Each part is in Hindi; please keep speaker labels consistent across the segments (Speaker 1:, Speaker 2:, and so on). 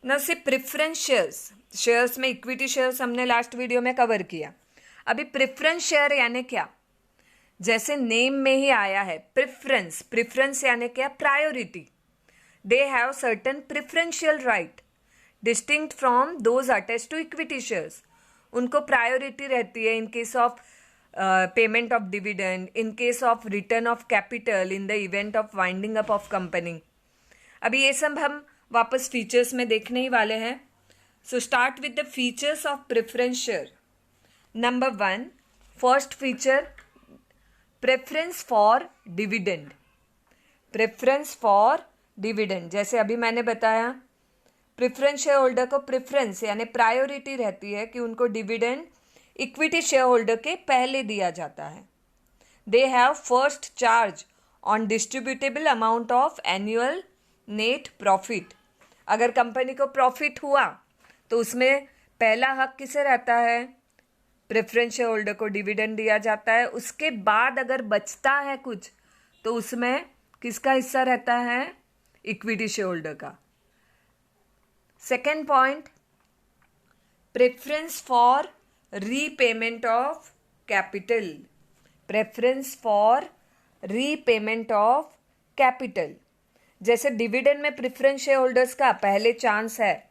Speaker 1: न सिर्फ प्रेफरेंस शेयर्स में इक्विटी शेयर्स हमने लास्ट वीडियो में कवर किया। अभी प्रेफरेंस शेयर यानी क्या, जैसे नेम में ही आया है प्रेफरेंस यानी क्या, priority. They have certain preferential right distinct from those attached to equity shares. उनको प्रायोरिटी रहती है in case of payment of dividend, in case of return of capital, in the event of winding up of company. अभी ये सब हम वापस फीचर्स में देखने ही वाले हैं। So start with the features of preference share. Number 1, first feature, preference for dividend. Preference for dividend, जैसे अभी मैंने बताया, प्रेफरेंस शेयर होल्डर को प्रेफरेंस यानी प्रायोरिटी रहती है कि उनको डिविडेंड इक्विटी शेयर होल्डर के पहले दिया जाता है। They have first charge on distributable amount of annual net profit. अगर कंपनी को प्रॉफिट हुआ तो उसमें पहला हक किसे रहता है, प्रेफरेंस शेयर होल्डर को डिविडेंड दिया जाता है। उसके बाद अगर बचता है कुछ तो उसमें किसका हिस्सा रहता है, इक्विटी शेयर होल्डर का। Second point, preference for repayment of capital. Preference for repayment of capital, जैसे डिविडेंड में प्रेफरेंस शेयर होल्डर्स का पहले चांस है,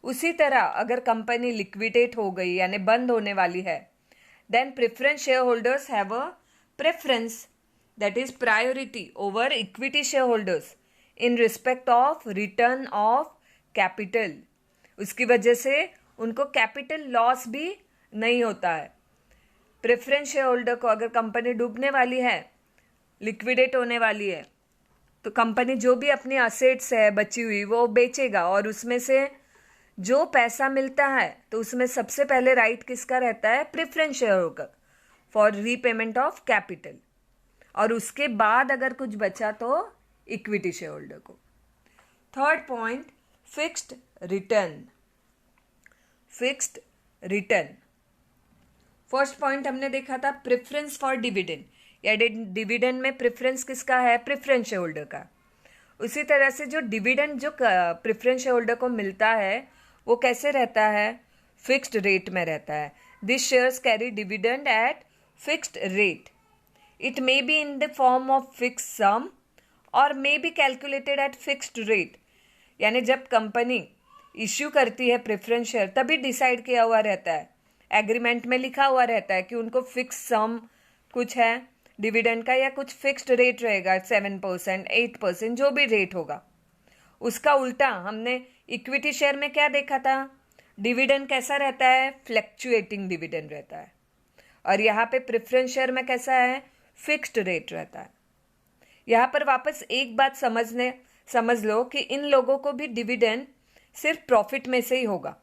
Speaker 1: उसी तरह अगर कंपनी लिक्विडेट हो गई यानी बंद होने वाली है, then preference share holders have a preference, that is priority over equity share holders in respect of return of capital. उसकी वजह से उनको कैपिटल लॉस भी नहीं होता है। प्रेफरेंस शेयर होल्डर को अगर कंपनी डूबने वाली है, लिक्विडेट होने वाली है, तो कंपनी जो भी अपनी असेट्स है बची हुई वो बेचेगा और उसमें से जो पैसा मिलता है तो उसमें सबसे पहले राइट किसका रहता है, preference share holder for repayment of capital, और उसके बाद अगर कुछ बचा तो इक्विटी शेयर होल्डर को। Third point, fixed return. Fixed return, first point हमने देखा था प्रेफरेंस फॉर डिविडेंड, या डिविडेंड में प्रेफरेंस किसका है, प्रेफरेंस शेयर होल्डर का। उसी तरह से जो डिविडेंड जो प्रेफरेंस शेयर होल्डर को मिलता है वो कैसे रहता है, फिक्स्ड रेट में रहता है। This shares carry dividend at fixed rate. It may be in the form of fixed sum और may be calculated at fixed rate. यानी जब कंपनी इश्यू करती है प्रेफरेंस शेयर तभी डिसाइड किया हुआ रहता है, एग्रीमेंट में लिखा हुआ रहता है कि उनको फिक्स सम कुछ है डिविडेंड का, या कुछ फिक्स्ड रेट रहेगा 7%, 8%, जो भी रेट होगा। उसका उल्टा हमने इक्विटी शेयर में क्या देखा था, डिविडेंड कैसा रहता है, फ्लक्चुएटिंग डिविडेंड रहता है, और यहाँ पे प्रेफरेंस शेयर में कैसा है, फिक्स्ड रेट रहता है। यहाँ पर वापस एक बात समझ लो कि इन लोगों को भी डिविडेंड सिर्फ प्रॉफिट में से ही होगा।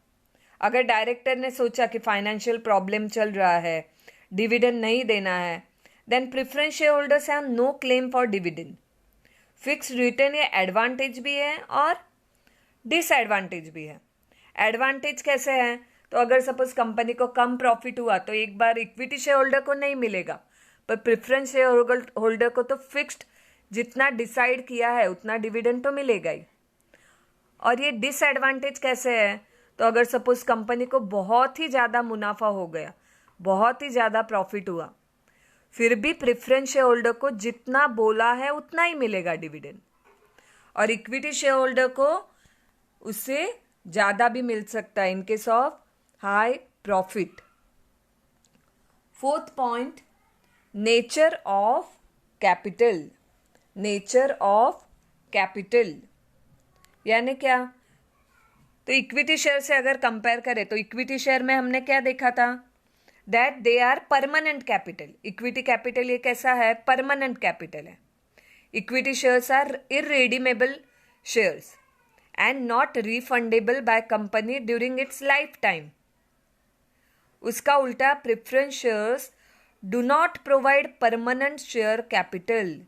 Speaker 1: अगर डायरेक्टर ने सोचा कि फाइनेंशियल प्रॉब्लम चल रहा है, डिविडेंड नहीं देना है, then preference share holders have no claim for dividend. Fixed return ये एडवांटेज भी है और डिसएडवांटेज भी है। एडवांटेज कैसे है, तो अगर सपोज कंपनी को कम प्रॉफिट हुआ तो एक बार इक्विटी शेयर होल्डर को नहीं मिलेगा, पर प्रेफरेंस शेयर होल्डर को तो फिक्स्ड जितना डिसाइड किया है उतना डिविडेंड तो मिलेगा ही। और ये डिसएडवांटेज कैसे है, तो अगर सपोज कंपनी को बहुत ही ज़्यादा मुनाफा हो गया, बहुत ही ज़्यादा प्रॉफिट हुआ, फिर भी प्रेफरेंस शेयर होल्डर को जितना बोला है उतना ही मिलेगा डिविडेंड, और इक्विटी शेयर होल्डर को उससे ज़्यादा भी मिल सकता है in case of high profit. Fourth point, nature of capital. Nature of capital यानी क्या, तो इक्विटी शेयर से अगर कंपेयर करें तो इक्विटी शेयर में हमने क्या देखा था, that they are permanent capital. Equity capital ये कैसा है, परमानेंट कैपिटल है। Equity shares are irredeemable shares and not refundable by company during its lifetime. उसका उल्टा preference shares do not provide permanent share capital.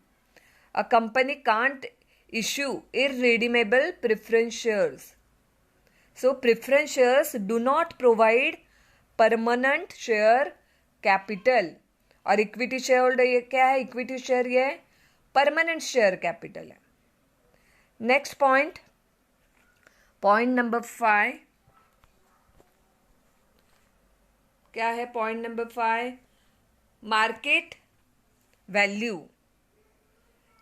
Speaker 1: A company can't issue irredeemable preference shares. So preference shares do not provide permanent share capital. और इक्विटी शेयर होल्डर ये क्या है, इक्विटी शेयर ये परमानेंट शेयर कैपिटल है। नेक्स्ट पॉइंट, पॉइंट नंबर 5 क्या है? Point number 5, market value.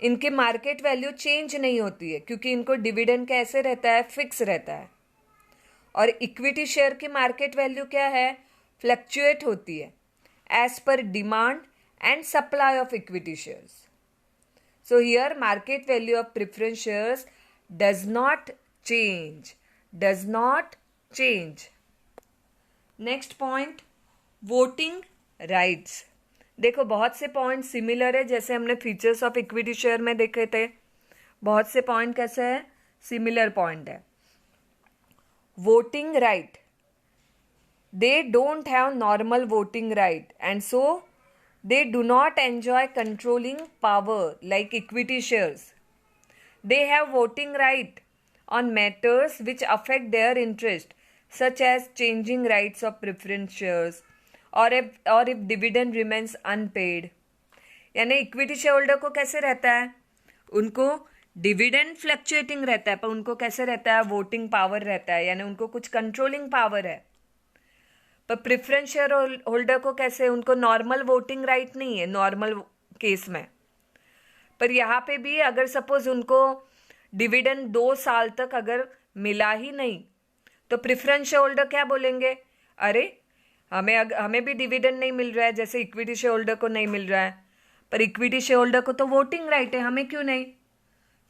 Speaker 1: इनके मार्केट वैल्यू चेंज नहीं होती है क्योंकि इनको डिविडेंड कैसे रहता है? फिक्स रहता है। और इक्विटी शेयर की मार्केट वैल्यू क्या है? फ्लक्चुएट होती है as per demand and supply of equity shares. So here market value of preference shares does not change. Does not change. Next point, voting rights. देखो बहुत से पॉइंट सिमिलर है जैसे हमने फीचर्स ऑफ इक्विटी शेयर में देखे थे। बहुत से पॉइंट कैसे है? सिमिलर पॉइंट है। Voting right, they don't have normal voting right and so they do not enjoy controlling power like equity shares. They have voting right on matters which affect their interest, such as changing rights of preference shares or if dividend remains unpaid. यानी इक्विटी शेयर होल्डर को कैसे रहता है? उनको डिविडेंड फ्लक्चुएटिंग रहता है पर उनको कैसे रहता है? वोटिंग पावर रहता है, यानी उनको कुछ कंट्रोलिंग पावर है। पर प्रेफरेंस शेयर होल्डर को कैसे? उनको नॉर्मल वोटिंग राइट नहीं है नॉर्मल केस में। पर यहाँ पे भी अगर सपोज उनको डिविडेंड 2 साल तक अगर मिला ही नहीं तो प्रेफरेंस शेयर होल्डर क्या बोलेंगे? अरे हमें भी डिविडेंड नहीं मिल रहा है जैसे इक्विटी शेयर होल्डर को नहीं मिल रहा है, पर इक्विटी शेयर होल्डर को तो वोटिंग राइट है, हमें क्यों नहीं?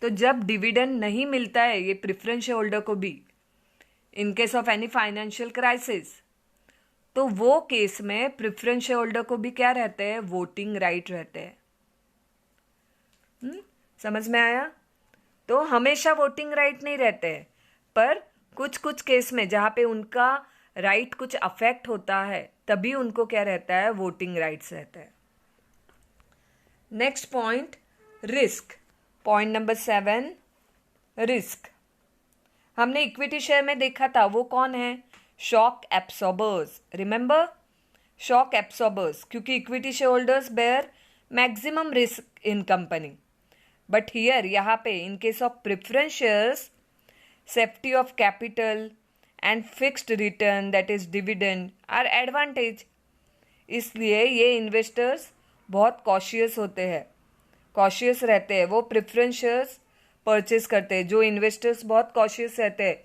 Speaker 1: तो जब डिविडेंड नहीं मिलता है ये प्रेफरेंस शेयर होल्डर को भी इन case of any financial crisis, तो वो केस में प्रेफरेंस शेयर होल्डर को भी क्या रहते हैं? वोटिंग राइट रहते हैं। समझ में आया? तो हमेशा वोटिंग राइट नहीं रहते हैं, पर कुछ कुछ केस में जहां पे उनका राइट कुछ अफेक्ट होता है तभी उनको क्या रहता है? वोटिंग राइट्स रहते हैं। Next point, risk. Point number 7, risk. हमने इक्विटी शेयर में देखा था, वो कौन है? Shock absorbers. Remember, shock absorbers, क्योंकि equity share holders bear maximum risk in company. But here यहाँ पे in case of preference shares, safety of capital and fixed return that is dividend are advantage. इसलिए ये इन्वेस्टर्स बहुत कॉशियस होते हैं, कॉशियस रहते हैं, वो प्रेफरेंस शेयर्स परचेस करते हैं। जो इन्वेस्टर्स बहुत कॉशियस रहते हैं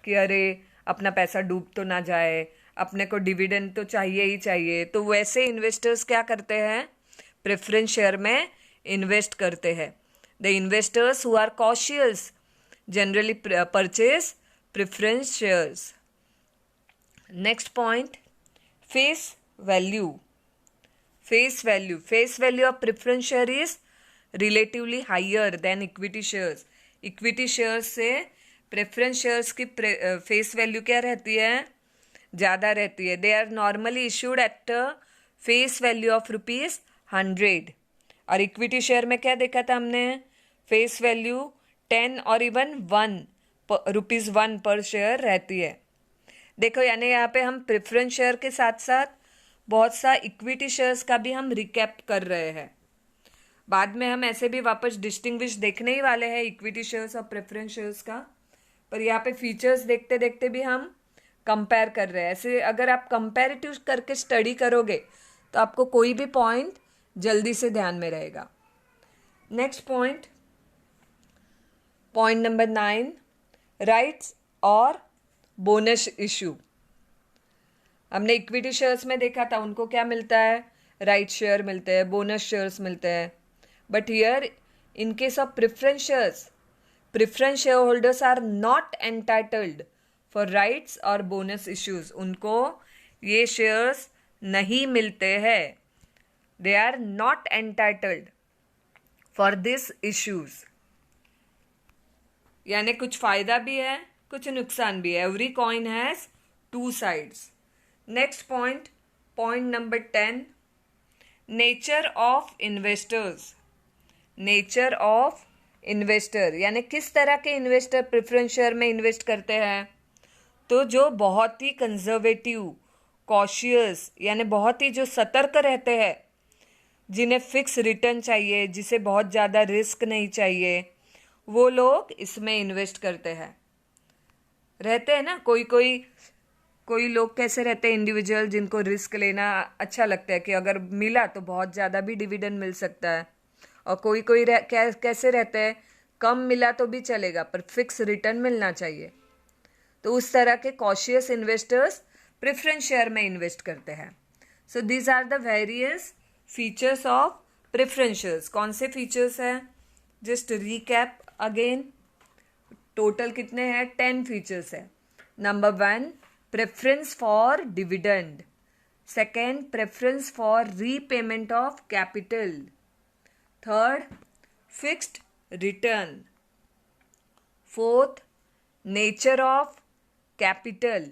Speaker 1: कि अरे अपना पैसा डूब तो ना जाए, अपने को डिविडेंड तो चाहिए ही चाहिए, तो वैसे इन्वेस्टर्स क्या करते हैं? प्रेफरेंस शेयर में इन्वेस्ट करते हैं। The investors who are cautious generally purchase preference shares. Next point, face value. Face value, face value of preference share is relatively higher than equity shares. Equity shares से प्रेफरेंस शेयर्स की फेस वैल्यू क्या रहती है? ज़्यादा रहती है। They are normally issued at face value of ₹100। और इक्विटी शेयर में क्या देखा था हमने? फेस वैल्यू 10 और इवन ₹1 पर शेयर रहती है। देखो यानी यहाँ पे हम प्रेफरेंस शेयर के साथ साथ बहुत सा इक्विटी शेयर्स का भी हम रिकैप कर रहे हैं। बाद में हम ऐसे भी वापस डिस्टिंग्विश देखने ही वाले हैं इक्विटी शेयर्स और प्रेफरेंस शेयर्स का, पर यहाँ पे फीचर्स देखते देखते भी हम कंपेयर कर रहे हैं। ऐसे अगर आप कंपैरेटिव करके स्टडी करोगे तो आपको कोई भी पॉइंट जल्दी से ध्यान में रहेगा। Next point, point number 9, rights और बोनस इशू। हमने इक्विटी शेयर्स में देखा था उनको क्या मिलता है? राइट शेयर मिलते हैं, बोनस शेयर्स मिलते हैं। But here in case of preference shares, preference share holders are not entitled for rights और बोनस इश्यूज। उनको ये शेयर्स नहीं मिलते हैं। They are not entitled for this issues. यानी कुछ फायदा भी है, कुछ नुकसान भी है। Every coin has 2 sides. Next point, point number 10, nature of investors. Nature of investor यानी किस तरह के इन्वेस्टर प्रेफरेंस शेयर में इन्वेस्ट करते हैं? तो जो बहुत ही कंजर्वेटिव, कॉशियस यानी बहुत ही जो सतर्क रहते हैं, जिन्हें फिक्स रिटर्न चाहिए, जिसे बहुत ज़्यादा रिस्क नहीं चाहिए, वो लोग इसमें इन्वेस्ट करते हैं। रहते हैं ना, कोई लोग कैसे रहते हैं, इंडिविजुअल जिनको रिस्क लेना अच्छा लगता है कि अगर मिला तो बहुत ज़्यादा भी डिविडेंड मिल सकता है, और कोई कैसे रहते हैं, कम मिला तो भी चलेगा पर फिक्स रिटर्न मिलना चाहिए। तो उस तरह के कॉशियस इन्वेस्टर्स प्रेफरेंस शेयर में इन्वेस्ट करते हैं। So these are the various features of preference shares. कौन से फीचर्स हैं, जस्ट रिकैप अगेन। टोटल कितने हैं, 10 फीचर्स है। Number 1, preference for dividend. Second, preference for repayment of capital. Third, fixed return. Fourth, nature of capital.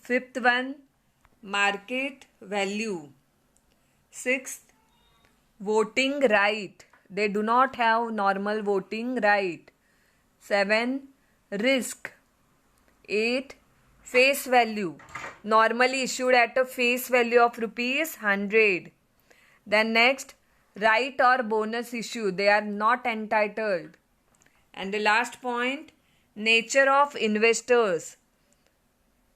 Speaker 1: Fifth one, market value. Sixth, voting right. They do not have normal voting right. 7, risk. 8, face value. Normally issued at a face value of rupees 100. Then next, right or bonus issue. They are not entitled. And the last point, nature of investors.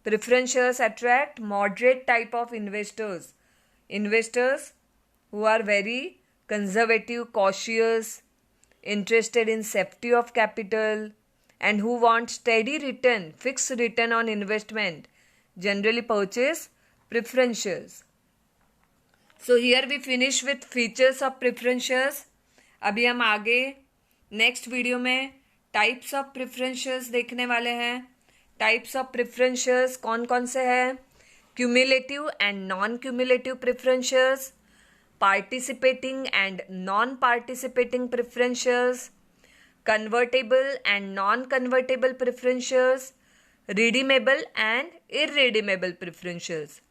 Speaker 1: Preference shares attract moderate type of investors. Investors who are very conservative, cautious, interested in safety of capital, and who want steady return, fixed return on investment, generally purchase preference shares. So here we finish with features of preference shares. अभी हम आगे नेक्स्ट वीडियो में टाइप्स ऑफ प्रेफरेंस शेयर्स देखने वाले हैं। टाइप्स ऑफ प्रेफरेंस शेयर्स कौन कौन से हैं, cumulative and non cumulative preference shares, participating and non participating preference shares, convertible and non convertible preference shares, redeemable and irredeemable preference shares.